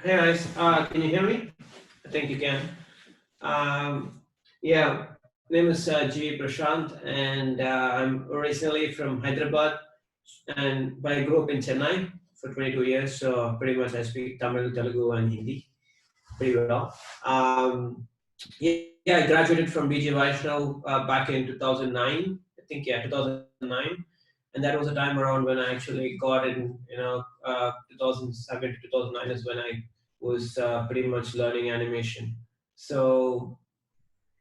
Hey guys, can you hear me? I think you can. Yeah, name is G. Prashanth, and I'm originally from Hyderabad, but I grew up in Chennai for 22 years. So pretty much I speak Tamil, Telugu, and Hindi pretty well. Yeah, I graduated from BG Vaishnav back in 2009. I think 2009, and that was a time around when I actually got in. 2007 to 2009 is when I was pretty much learning animation. So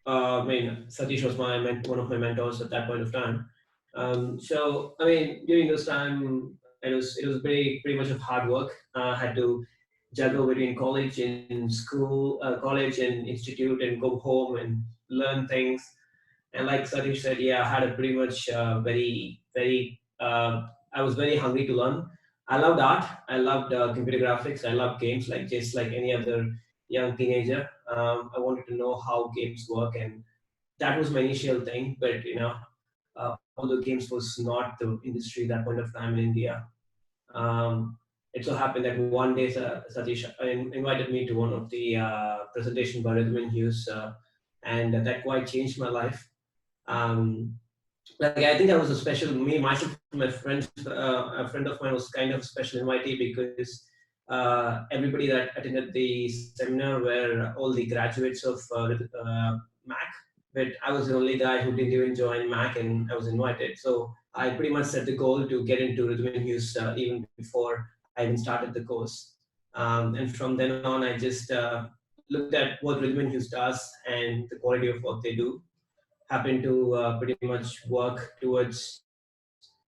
Satish was one of my mentors at that point of time. During this time, it was pretty much of hard work. I had to juggle between college and school, college and institute, and go home and learn things. And like Satish said, yeah, I had a pretty much very. I was very hungry to learn. I loved art. I loved computer graphics. I loved games, like just like any other young teenager. I wanted to know how games work, and that was my initial thing. But although games was not the industry at that point of time in India, um, it so happened that one day Satish invited me to one of the presentation by Edmund Hughes, and that quite changed my life. Um, like I think I was a special me myself. My friends, a friend of mine was kind of a special invitee because everybody that attended the seminar were all the graduates of Mac, but I was the only guy who didn't even join Mac, and I was invited. So I pretty much set the goal to get into rhythm and use even before I even started the course. And from then on, I just looked at what rhythm and use does and the quality of what they do. Happen to pretty much work towards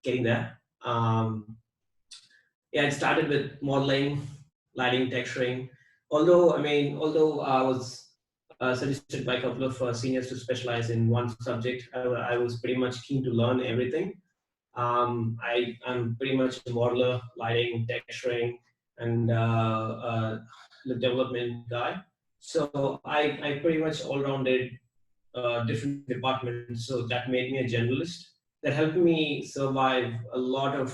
getting there. Yeah, it started with modeling, lighting, texturing. Although I was suggested by a couple of seniors to specialize in one subject, I was pretty much keen to learn everything. I'm pretty much a modeler, lighting, texturing, and the development guy. So I pretty much all rounded different departments. So that made me a generalist. That helped me survive a lot of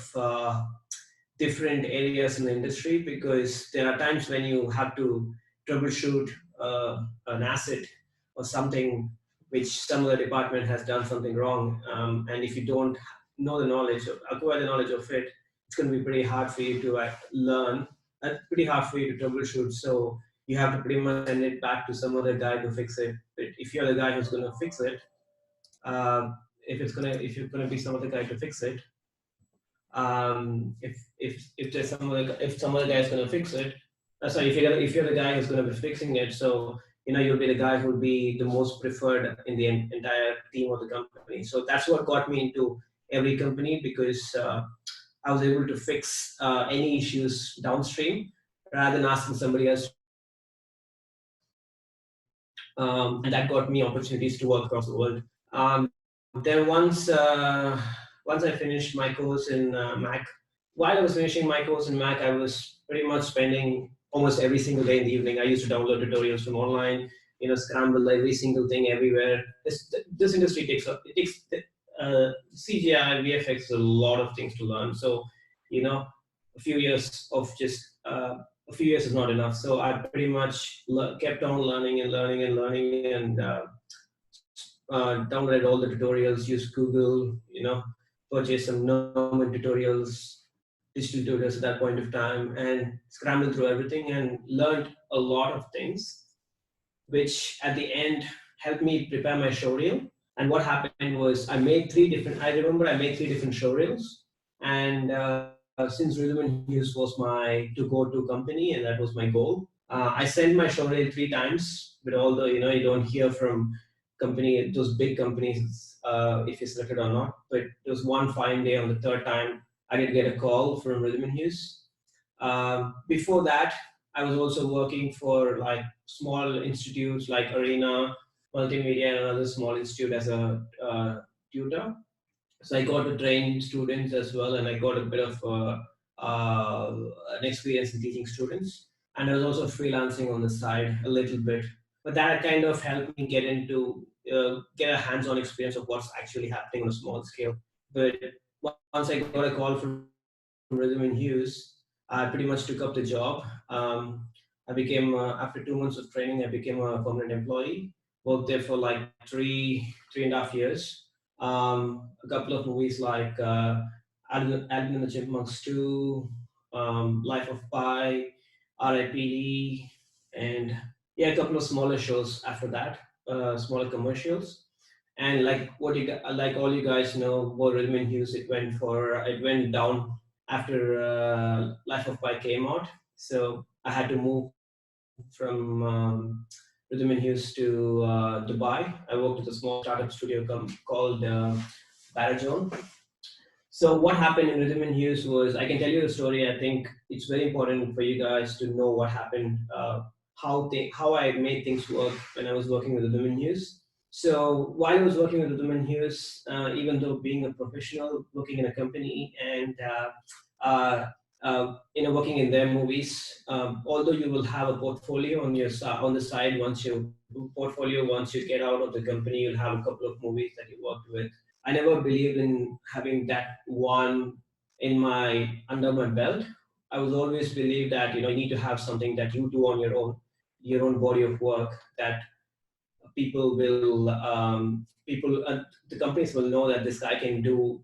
different areas in the industry, because there are times when you have to troubleshoot an asset or something which some other department has done something wrong. And if you don't know the knowledge, acquire the knowledge of it, it's going to be pretty hard for you to learn, and pretty hard for you to troubleshoot. So you have to pretty much send it back to some other guy to fix it. But if you're the guy who's going to fix it, uh, if you're gonna be some other guy to fix it, if there's some other guy is gonna fix it, sorry, if you're the guy who's gonna be fixing it, so you'll be the guy who'll be the most preferred in the entire team of the company. So that's what got me into every company, because I was able to fix any issues downstream rather than asking somebody else. And that got me opportunities to work across the world. Then once I finished my course in Mac, while I was finishing my course in Mac, I was pretty much spending almost every single day in the evening. I used to download tutorials from online, scramble every single thing everywhere. This industry takes CGI, VFX is a lot of things to learn. So a few years of just a few years is not enough. So I pretty much kept on learning and learning and learning, and downloaded all the tutorials, used Google, purchased some normal tutorials, digital tutors at that point of time, and scrambled through everything and learned a lot of things, which at the end helped me prepare my showreel. And what happened was I made three different showreels. And since Rhythm and Hughes was my to-go-to company, and that was my goal, I sent my showreel 3 times. But although you don't hear from those big companies, if you're selected or not. But there was one fine day on the third time, I did get a call from Rhythm and Hughes. Before that, I was also working for like small institutes like Arena, Multimedia, and another small institute as a tutor. So I got to train students as well, and I got a bit of an experience in teaching students. And I was also freelancing on the side a little bit, but that kind of helped me get into get a hands-on experience of what's actually happening on a small scale. But once I got a call from Rhythm and Hughes, I pretty much took up the job. I became after 2 months of training, I became a permanent employee. Worked there for like three and a half years. A couple of movies like Alvin and the Chipmunks 2, Life of Pi, R.I.P.D., and yeah, a couple of smaller shows after that, smaller commercials. And like like all you guys know, what Rhythm and Hughes, it went down after Life of Pi came out. So I had to move from Rhythm and Hughes to Dubai. I worked at a small startup studio called Barajone. So what happened in Rhythm and Hughes was, I can tell you the story. I think it's very important for you guys to know what happened, how I made things work when I was working with Rhythm and Hughes. So while I was working with Rhythm and Hughes, even though being a professional, working in a company and working in their movies, although you will have a portfolio on the side, once you get out of the company, you'll have a couple of movies that you worked with. I never believed in having that one in my under my belt. I was always believed that you need to have something that you do on your own body of work, that the companies will know that this guy can do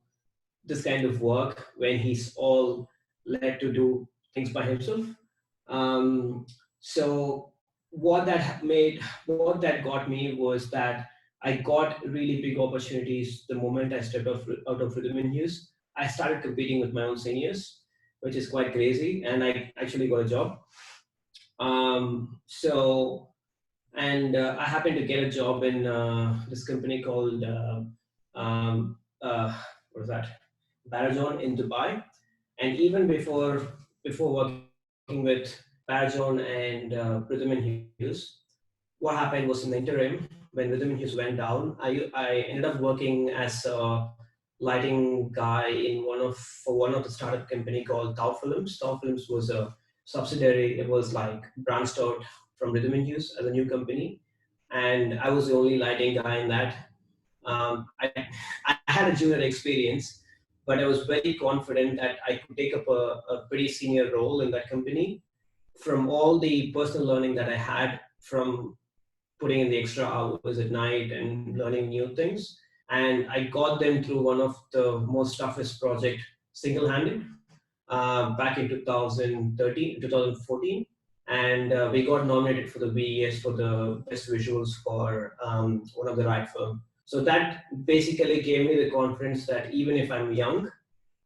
this kind of work when he's all led to do things by himself. Um, so what that got me was that I got really big opportunities the moment I stepped out of Rhythm and Hughes. I started competing with my own seniors, which is quite crazy, and I actually got a job. So and I happened to get a job in this company called um, what was that? Barazon in Dubai. And even before working with Barazon and Rhythm and Hughes, what happened was in the interim when Rhythm and Hughes went down, I ended up working as a lighting guy for one of the startup company called Tau Films. Tau Films was a subsidiary. It was like branched out from Rhythm and Hughes as a new company, and I was the only lighting guy in that. I had a junior experience, but I was very confident that I could take up a pretty senior role in that company from all the personal learning that I had from putting in the extra hours at night and learning new things. And I got them through one of the most toughest project single-handed back in 2014. And we got nominated for the VES for the best visuals for one of the right firm. So that basically gave me the confidence that even if I'm young,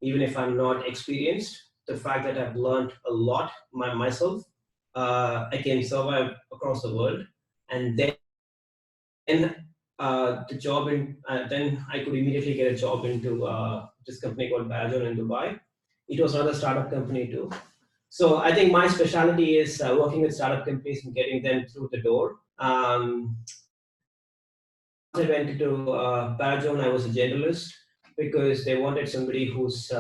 even if I'm not experienced, the fact that I've learned a lot myself, I can survive across the world. And then I could immediately get a job into this company called Barajon in Dubai. It was another startup company too. So I think my specialty is working with startup companies and getting them through the door. Once I went into Barajon, I was a generalist because they wanted somebody who's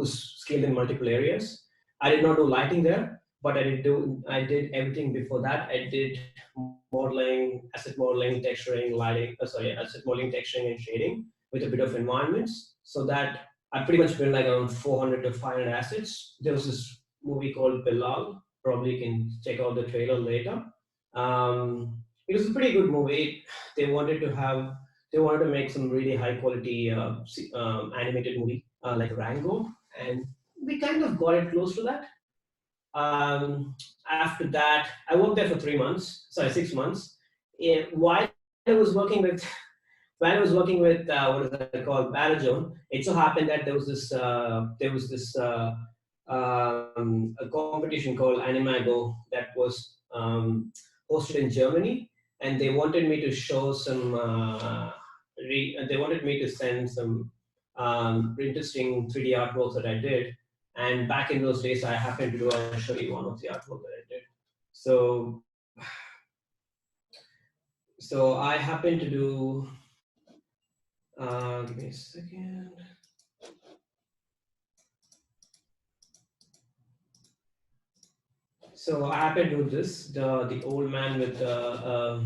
skilled in multiple areas. I did not do lighting there, but I did everything before that. I did modeling, asset modeling, texturing, asset modeling, texturing, and shading with a bit of environments. So that I pretty much built like around 400 to 500 assets. There was this movie called Bilal. Probably you can check out the trailer later. It was a pretty good movie. They wanted to have they wanted to make some really high quality animated movie like Rango, and we kind of got it close to that. After that, I worked there for 6 months. While I was working with what is that called, Barajone, it so happened that there was this a competition called Animago that was hosted in Germany, and they wanted me to show some. They wanted me to send some interesting 3D artworks that I did. And back in those days, I happened to do. I'll show you one of the artwork that I did. So, so I happened to do. Give me a second. So I happened to do this. The old man with a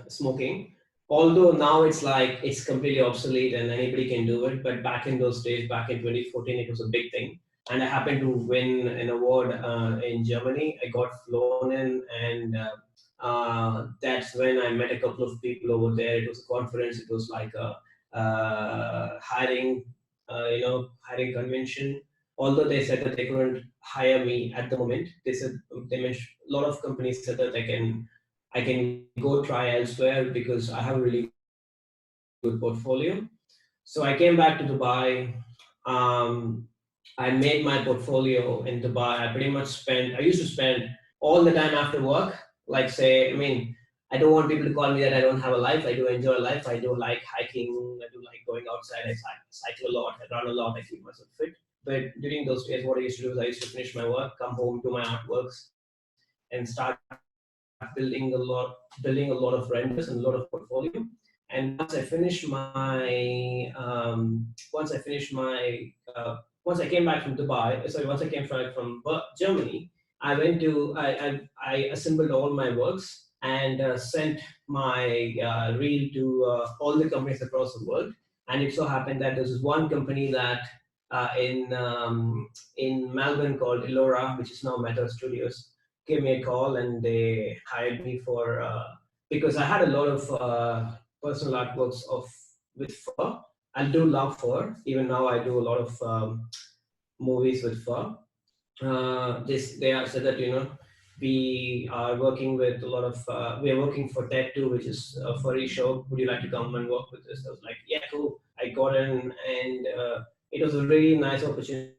smoking. Although now it's like it's completely obsolete and anybody can do it, but back in those days, back in 2014, it was a big thing. And I happened to win an award in Germany. I got flown in, and that's when I met a couple of people over there. It was a conference. It was like a hiring convention. Although they said that they couldn't hire me at the moment, they said they mentioned a lot of companies said that I can go try elsewhere because I have a really good portfolio. So I came back to Dubai. Um, I made my portfolio in Dubai. I pretty much I used to spend all the time after work. Like say, I mean, I don't want people to call me that I don't have a life. I do enjoy life. I do like hiking. I do like going outside. I cycle a lot. I run a lot. I keep myself fit. But during those days, what I used to do is I used to finish my work, come home, do my artworks, and start building a lot of renders and a lot of portfolio. And once I came back from Dubai, sorry, once I came back from Germany, I assembled all my works and sent my reel to all the companies across the world. And it so happened that there was one company that uh, in um, in Melbourne called Elora, which is now Meta Studios, gave me a call and they hired me for because I had a lot of personal artworks of with fur. I do love fur. Even now, I do a lot of movies with fur. They are said that we are working with a lot of we are working for Ted 2, which is a furry show. Would you like to come and work with us? I was like, yeah, cool. I got in, and it was a really nice opportunity.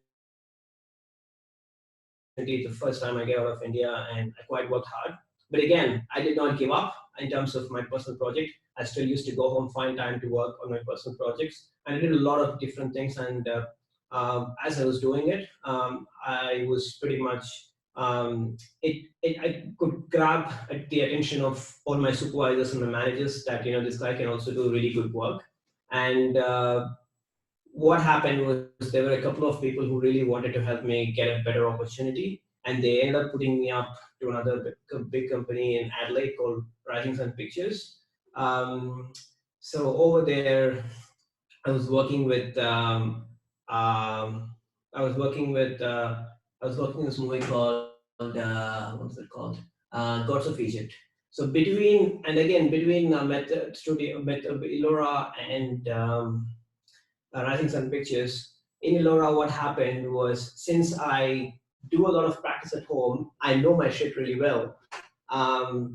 It's the first time I get out of India, and I quite worked hard. But again, I did not give up in terms of my personal project. I still used to go home, find time to work on my personal projects, and I did a lot of different things. And as I was doing it, I was pretty much I could grab at the attention of all my supervisors and my managers that this guy can also do really good work. And what happened was there were a couple of people who really wanted to help me get a better opportunity, and they ended up putting me up to another big company in Adelaide called Rising Sun Pictures. Um, so over there, I was working with um, I was working with I was working in this movie called what was it called? Gods of Egypt. So between Meta Studio, Meta Elora, and Rising Sun Pictures. In Elora, what happened was since I do a lot of practice at home, I know my shit really well. A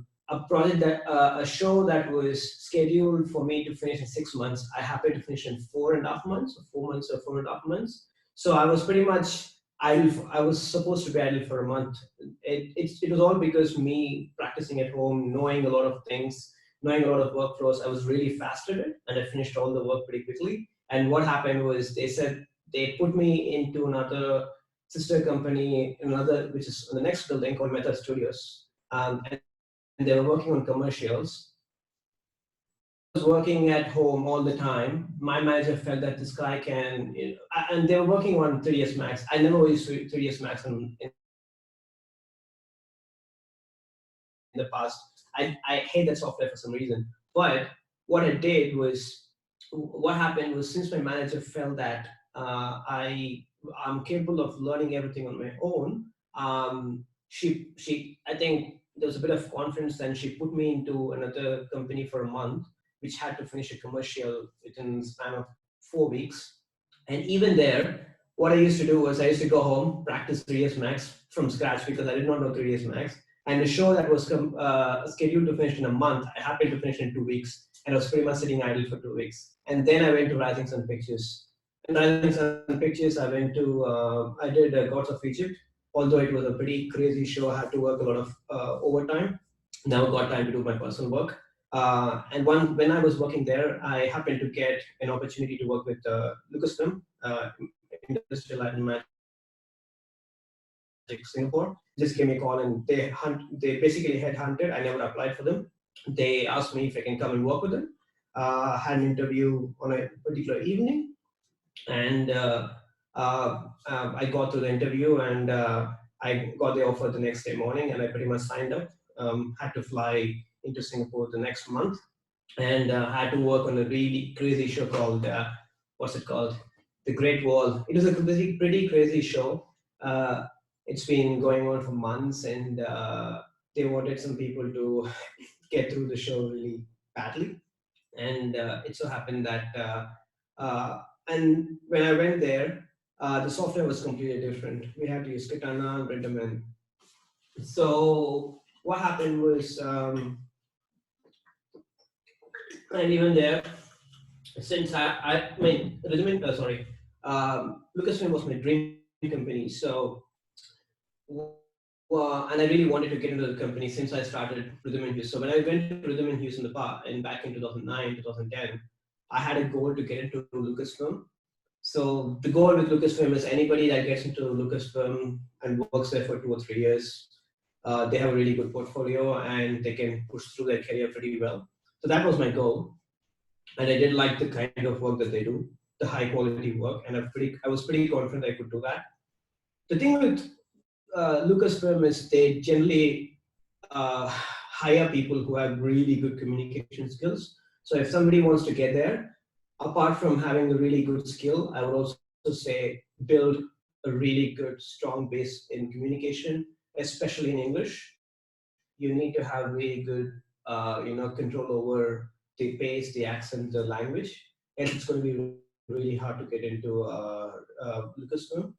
show that was scheduled for me to finish in 6 months, I happened to finish in 4.5 months, or 4 months, or 4.5 months. So I was pretty much idle. I was supposed to be idle for a month. It was all because me practicing at home, knowing a lot of things, knowing a lot of workflows. I was really fast at it, and I finished all the work pretty quickly. And what happened was they said they put me into another sister company, another which is in the next building called Meta Studios, and they were working on commercials. I was working at home all the time. My manager felt that this guy can, and they were working on 3ds Max. I never used 3ds Max in the past. I hate that software for some reason. But what I did was, what happened was since my manager felt that I'm capable of learning everything on my own, she I think there was a bit of confidence, and she put me into another company for a month, which had to finish a commercial within the span of 4 weeks. And even there, what I used to do was I used to go home, practice 3ds Max from scratch because I did not know 3ds Max. And the show that was scheduled to finish in a month, I happened to finish in 2 weeks, and I was pretty much sitting idle for 2 weeks. And then I went to Rising Sun Pictures. In Rising Sun Pictures, I did Gods of Egypt. Although it was a pretty crazy show, I had to work a lot of overtime. Never got time to do my personal work. When I was working there, I happened to get an opportunity to work with Lucasfilm, Industrial Light and Magic Singapore. Just gave me a call and they basically headhunted. I never applied for them. They asked me if I can come and work with them. Had an interview on a particular evening, and I got through the interview, and I got the offer the next day morning, and I pretty much signed up. Had to fly into Singapore the next month, and had to work on a really crazy show called what's it called? The Great Wall. It was a pretty crazy show. Uh, it's been going on for months, and they wanted some people to get through the show really badly. And it so happened that, and when I went there, the software was completely different. We had to use Katana and Redman. So what happened was, and even there, since I mean, Redman, Lucasfilm was my dream company. So, and I really wanted to get into the company since I started Rhythm and Hughes. So when I went to Rhythm and Hughes in the past, and back in 2009, 2010, I had a goal to get into Lucasfilm. So the goal with Lucasfilm is anybody that gets into Lucasfilm and works there for 2 or 3 years, they have a really good portfolio and they can push through their career pretty well. So that was my goal, and I did like the kind of work that they do, the high quality work, and I was pretty confident I could do that. The thing with Lucasfilm is they generally hire people who have really good communication skills. So if somebody wants to get there, apart from having a really good skill, I would also say build a really good, strong base in communication, especially in English. You need to have really good, control over the pace, the accent, the language, and it's going to be really hard to get into Lucasfilm.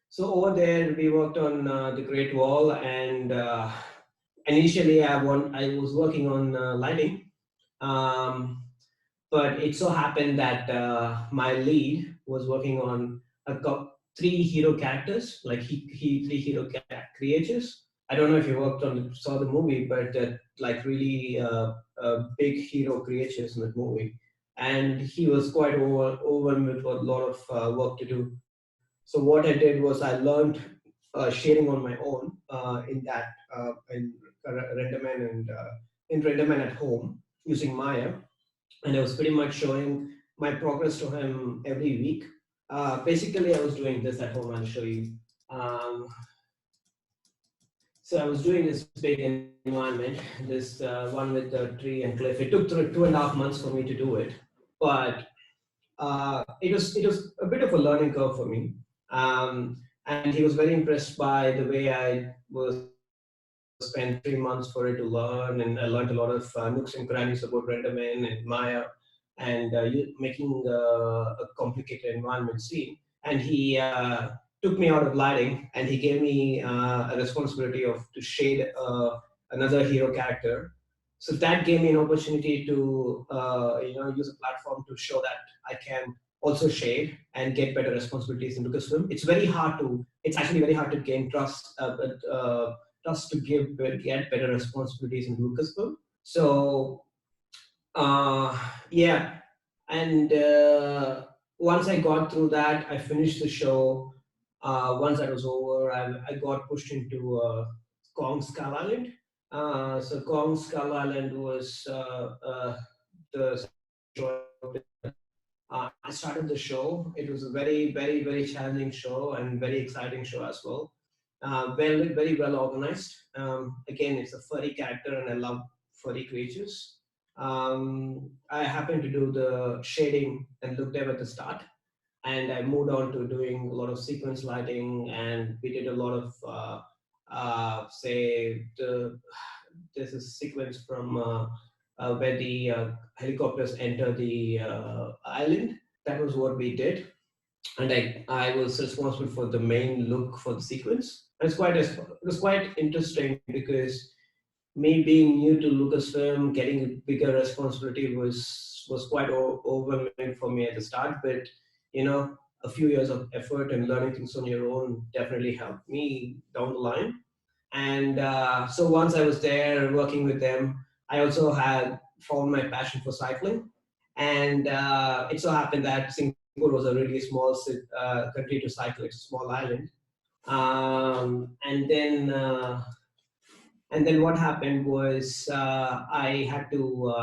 So over there, we worked on the Great Wall, and initially I was working on lighting, um, but it so happened that my lead was working on three hero characters, like three hero creatures. I don't know if you saw the movie, but like really big hero creatures in that movie, and he was quite overwhelmed with a lot of work to do. So what I did was I learned shading on my own in Renderman and in Renderman at home using Maya, and I was pretty much showing my progress to him every week. Basically, I was doing this at home. I'll show you. Um, so I was doing this big environment, this one with the tree and cliff. It took 2.5 months for me to do it, but it was a bit of a learning curve for me. And he was very impressed by the way I was spent 3 months for it to learn, and I learned a lot of nooks and crannies about Renderman and Maya, and making a complicated environment scene. And he took me out of lighting, and he gave me a responsibility of to shade another hero character. So that gave me an opportunity to use a platform to show that I can also shade and get better responsibilities in Lucasfilm. It's actually very hard to gain trust, trust to get better responsibilities in Lucasfilm. So yeah, and once I got through that, I finished the show. Once that was over, I got pushed into Kong Skull Island. So Kong Skull Island was the second show. I started the show. It was a very, very, very challenging show and very exciting show as well. Very well organized. Again, it's a furry character, and I love furry creatures. I happened to do the shading and look dev at the start, and I moved on to doing a lot of sequence lighting, and we did a lot of there's a sequence from where the helicopters enter the island. That was what we did, and I was responsible for the main look for the sequence. And it was quite interesting because me being new to Lucasfilm, getting a bigger responsibility was quite overwhelming for me at the start. But a few years of effort and learning things on your own definitely helped me down the line. And so once I was there working with them, I also had found my passion for cycling. And it so happened that Singapore was a really small country to cycle. It's a small island. And then what happened was I had to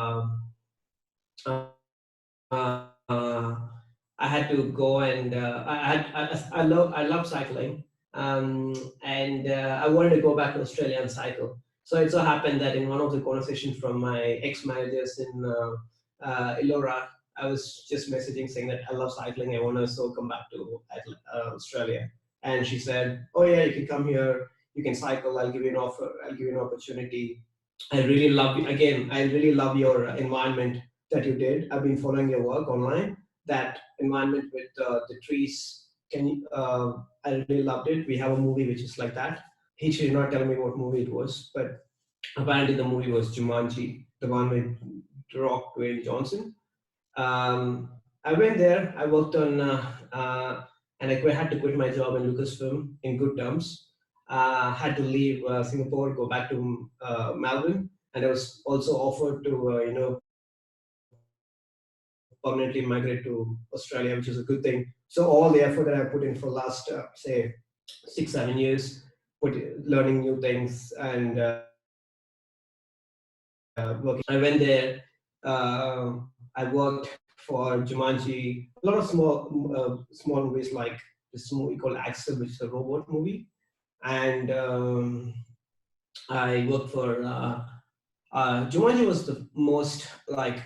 I had to go and I love cycling, and I wanted to go back to Australia and cycle. So it so happened that in one of the conversations from my ex-managers in Elora, I was just messaging saying that I love cycling. I want to so come back to Australia. And she said, "Oh yeah, you can come here. You can cycle. I'll give you an offer. I'll give you an opportunity. I really love again. I really love your environment that you did. I've been following your work online. That environment with the trees. Can you? I really loved it. We have a movie which is like that. He did not tell me what movie it was, but apparently the movie was Jumanji, the one with Rock Dwayne Johnson. I went there. I worked on, and I had to quit my job in Lucasfilm in good terms. Had to leave Singapore, go back to Melbourne, and I was also offered to, permanently migrate to Australia, which is a good thing. So all the effort that I put in for last, say, 6, 7 years, learning new things and working on it. I went there. I worked for Jumanji, a lot of small movies like this movie called Axel, which is a robot movie, and I worked for Jumanji was the most like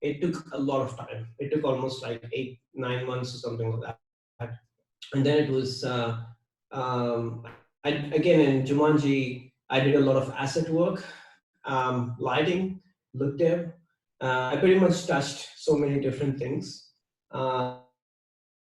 it took a lot of time. It took almost like 8, 9 months or something like that, and then it was again in Jumanji. I did a lot of asset work, lighting, look dev. I pretty much touched so many different things, and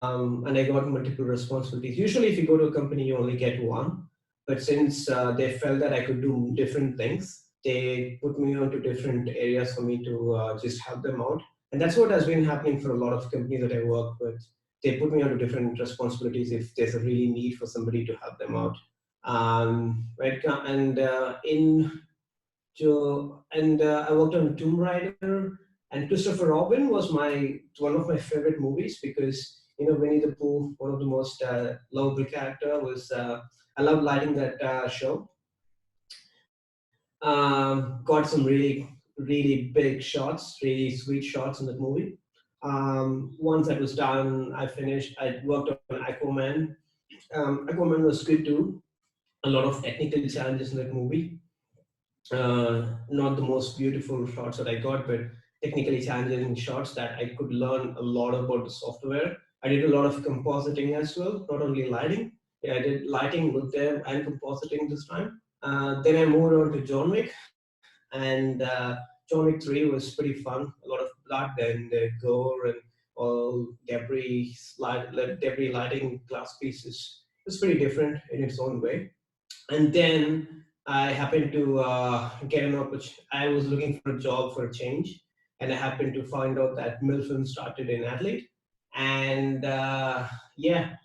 I got multiple responsibilities. Usually, if you go to a company, you only get one. But since they felt that I could do different things, they put me onto different areas for me to just help them out. And that's what has been happening for a lot of companies that I work with. They put me onto different responsibilities if there's a really need for somebody to help them out. Right, and I worked on Tomb Raider, and Christopher Robin was one of my favorite movies because Winnie the Pooh, one of the most lovable character was. I love lighting that show. Got some really big shots, really sweet shots in that movie. Once that was done, I finished. I worked on Aquaman. Aquaman was good too. A lot of technical challenges in that movie. Not the most beautiful shots that I got, but technically challenging shots that I could learn a lot about the software. I did a lot of compositing as well, not only lighting. Yeah, I did lighting, look there, and compositing this time. Then I moved on to John Wick, and John Wick 3 was pretty fun. A lot of blood and gore and all debris lighting glass pieces. It was pretty different in its own way. And then I happened to get an opportunity. I was looking for a job for a change, and I happened to find out that Milfilm started in Adelaide. And yeah,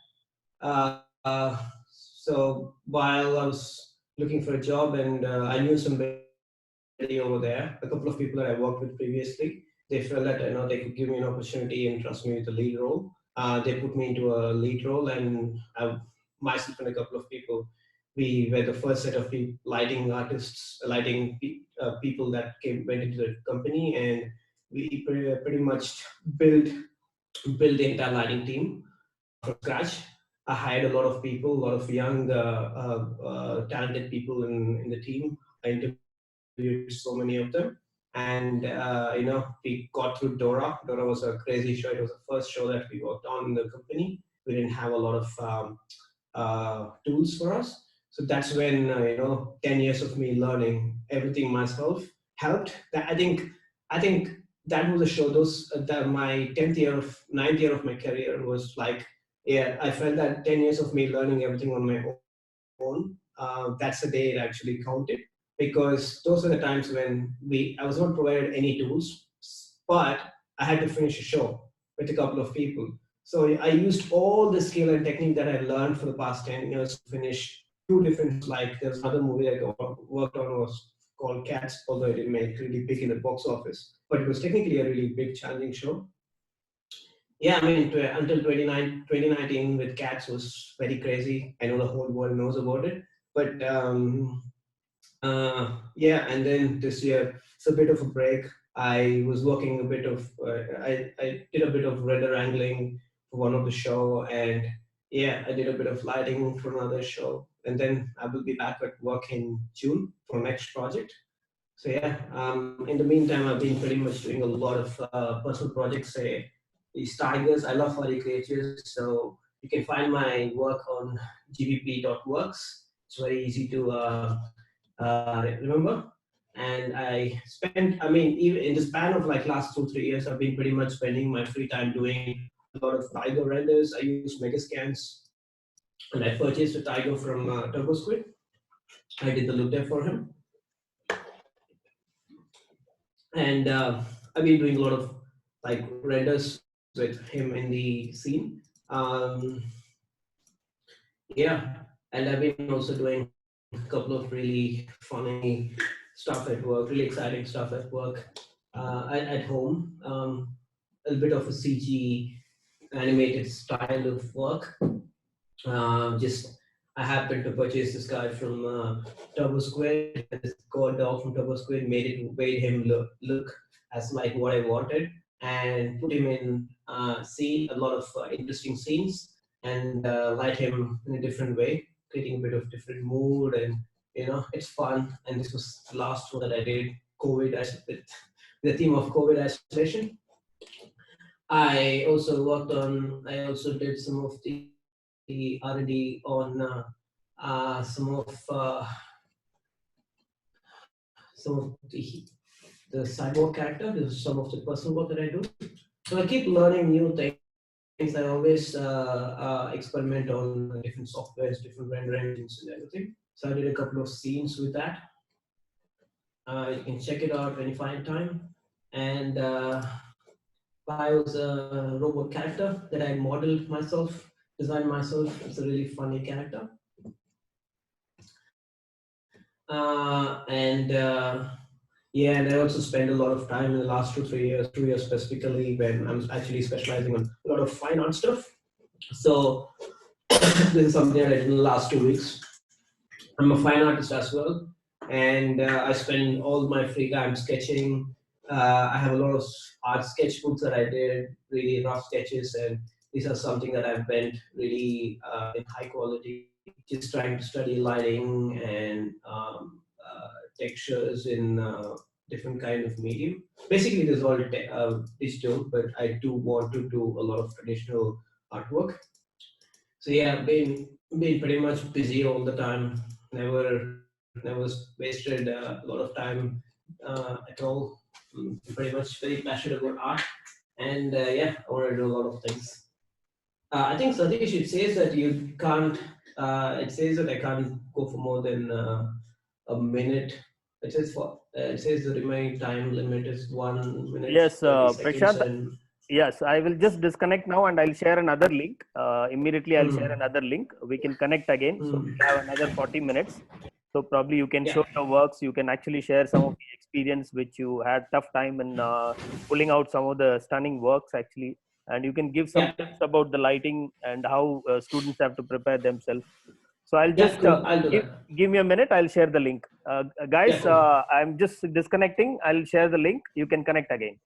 so while I was looking for a job, and I knew somebody over there, a couple of people that I worked with previously, they felt that they could give me an opportunity and trust me with the lead role. They put me into a lead role, and myself and a couple of people, we were the first set of lighting artists, people that went into the company, and we pretty much built build the entire lighting team from scratch. I hired a lot of people, a lot of young, talented people in the team. I interviewed so many of them, and we got through Dora. Dora was a crazy show. It was the first show that we worked on in the company. We didn't have a lot of tools for us. So that's when 10 years of me learning everything myself helped. I think that was a show. That my 9th year of my career was like, yeah, I felt that 10 years of me learning everything on my own. That's the day it actually counted, because those are the times when I was not provided any tools, but I had to finish a show with a couple of people. So I used all the skill and technique that I learned for the past 10 years to finish two different shows. Like there's another movie I worked on was called Cats, although it didn't make really big in the box office, but it was technically a really big challenging show. Yeah, I mean, until 2019 with Cats was very crazy. I know the whole world knows about it, but yeah, and then this year it's a bit of a break. I was working a bit of, I did a bit of render angling for one of the show, and yeah, I did a bit of lighting for another show, and then I will be back at work in June for next project. So yeah, in the meantime, I've been pretty much doing a lot of personal projects. Say these tigers, I love furry creatures, so you can find my work on gbp.works. It's very easy to remember. And I spent, I mean, even in the span of like last 2 3 years, I've been pretty much spending my free time doing a lot of tiger renders. I use Megascans, and I purchased a tiger from Turbo Squid. I did the look there for him, and I've been doing a lot of like renders with him in the scene. Um, yeah, and I've been also doing a couple of really funny stuff at work, really exciting stuff at work, at home. A bit of a CG animated style of work. Just I happened to purchase this guy from Turbo Squid. This god dog from Turbo Squid made him look as like what I wanted, and put him in scene a lot of interesting scenes, and light him in a different way, creating a bit of different mood, and it's fun. And this was the last one that I did, with the theme of COVID isolation. I also did some of the R&D on some of the cyborg character. This is some of the personal work that I do. So I keep learning new things. I always experiment on different softwares, different render engines, and everything. So I did a couple of scenes with that. You can check it out when you find time. And I was a robot character that I modeled myself, designed myself. It's a really funny character. And yeah, and I also spent a lot of time in the last 2 3 years, 2 years specifically, when I'm actually specializing on a lot of fine art stuff. So this is something that I did in the last 2 weeks. I'm a fine artist as well, and I spend all my free time sketching. I have a lot of art sketchbooks that I did, really rough sketches, and these are something that I've bent really in high quality. Just trying to study lighting and textures in different kind of medium. Basically, this is all digital, but I do want to do a lot of traditional artwork. So yeah, been pretty much busy all the time. Never wasted a lot of time at all. Pretty much very passionate about art, and yeah, I want to do a lot of things. I think Satish, it says that you can't. It says that I can't go for more than a minute. It says the remaining time limit is 1 minute Yes, 30 seconds, Prashanth. and Yes, I will just disconnect now and I'll share another link. Immediately, I'll share another link. We can connect again. So we have another 40 minutes. So probably you can yeah, show your works. You can actually share some of the experience which you had tough time in pulling out some of the stunning works actually. And you can give some yeah, tips about the lighting and how students have to prepare themselves. So I'll yeah, just cool. I'll do that. give me a minute. I'll share the link. Yeah, Guys, cool. I'm just disconnecting. I'll share the link. You can connect again.